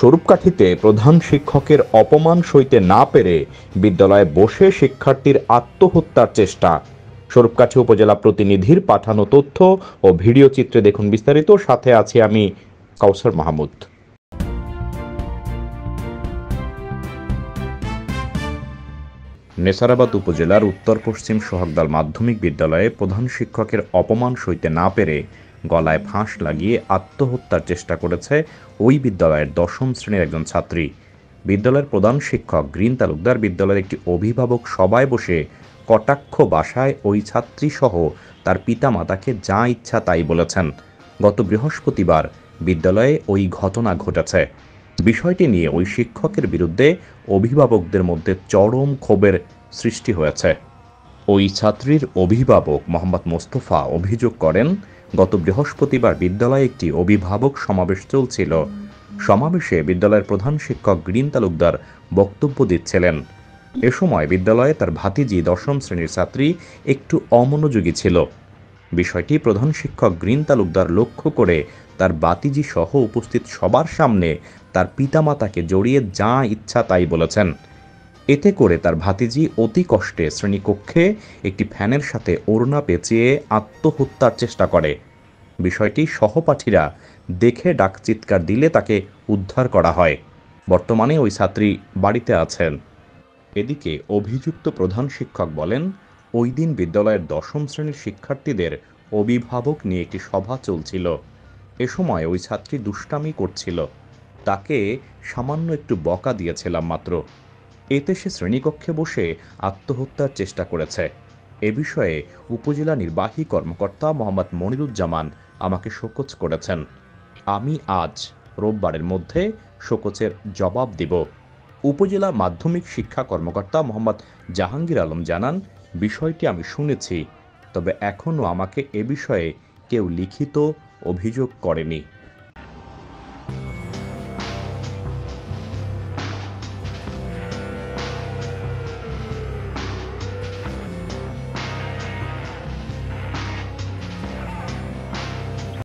স্বরূপকাঠিতে প্রধান শিক্ষকের অপমান সইতে না পেরে বিদ্যালয়ে বসে শিক্ষার্থীর আত্মহত্যার চেষ্টা। স্বরূপকাঠি উপজেলা প্রতিনিধির পাঠানো তথ্য ও ভিডিও চিত্রে দেখুন বিস্তারিত। সাথে আছি আমি কাউসার মাহমুদ। নেসারাবাদ উপজেলার উত্তর পশ্চিম সোহাগদাল মাধ্যমিক বিদ্যালয়ে প্রধান শিক্ষকের অপমান সইতে না পেরে গলায় ফাঁস লাগিয়ে আত্মহত্যার চেষ্টা করেছে ওই বিদ্যালয়ের দশম শ্রেণীর একজন ছাত্রী। বিদ্যালয়ের প্রধান শিক্ষক গ্রিন তালুকদার বিদ্যালয়ের একটি অভিভাবক সভায় বসে কটাক্ষ ভাষায় ওই ছাত্রী সহ তার পিতামাতাকে যা ইচ্ছা তাই বলেছেন। গত বৃহস্পতিবার বিদ্যালয়ে ওই ঘটনা ঘটেছে। বিষয়টি নিয়ে ওই শিক্ষকের বিরুদ্ধে অভিভাবকদের মধ্যে চরম ক্ষোভের সৃষ্টি হয়েছে। ওই ছাত্রীর অভিভাবক মোহাম্মদ মোস্তফা অভিযোগ করেন, গত বৃহস্পতিবার বিদ্যালয়ে একটি অভিভাবক সমাবেশ চলছিল। সমাবেশে বিদ্যালয়ের প্রধান শিক্ষক গ্রিন তালুকদার বক্তব্য দিচ্ছিলেন। এ সময় বিদ্যালয়ে তার ভাতিজি দশম শ্রেণীর ছাত্রী একটু অমনোযোগী ছিল। বিষয়টি প্রধান শিক্ষক গ্রিন তালুকদার লক্ষ্য করে তার ভাতিজি সহ উপস্থিত সবার সামনে তার পিতামাতাকে জড়িয়ে যা ইচ্ছা তাই বলেছেন। এতে করে তার ভাতিজি অতি কষ্টে শ্রেণীকক্ষে একটি ফ্যানের সাথে ওড়না পেঁচিয়ে আত্মহত্যার চেষ্টা করে। বিষয়টি সহপাঠীরা দেখে ডাক চিৎকার দিলে তাকে উদ্ধার করা হয়। বর্তমানে ওই ছাত্রী বাড়িতে আছেন। এদিকে অভিযুক্ত প্রধান শিক্ষক বলেন, ওই দিন বিদ্যালয়ের দশম শ্রেণীর শিক্ষার্থীদের অভিভাবক নিয়ে একটি সভা চলছিল। এ সময় ওই ছাত্রী দুষ্টামি করছিল। তাকে সামান্য একটু বকা দিয়েছিলাম মাত্র। এতে সে শ্রেণীকক্ষে বসে আত্মহত্যার চেষ্টা করেছে। এ বিষয়ে উপজেলা নির্বাহী কর্মকর্তা মোহাম্মদ মনিরুজ্জামান আমাকে শোকজ করেছেন। আমি আজ রোববারের মধ্যে শোকজের জবাব দিব। উপজেলা মাধ্যমিক শিক্ষা কর্মকর্তা মোহাম্মদ জাহাঙ্গীর আলম জানান, বিষয়টি আমি শুনেছি, তবে এখনও আমাকে এ বিষয়ে কেউ লিখিত অভিযোগ করেনি।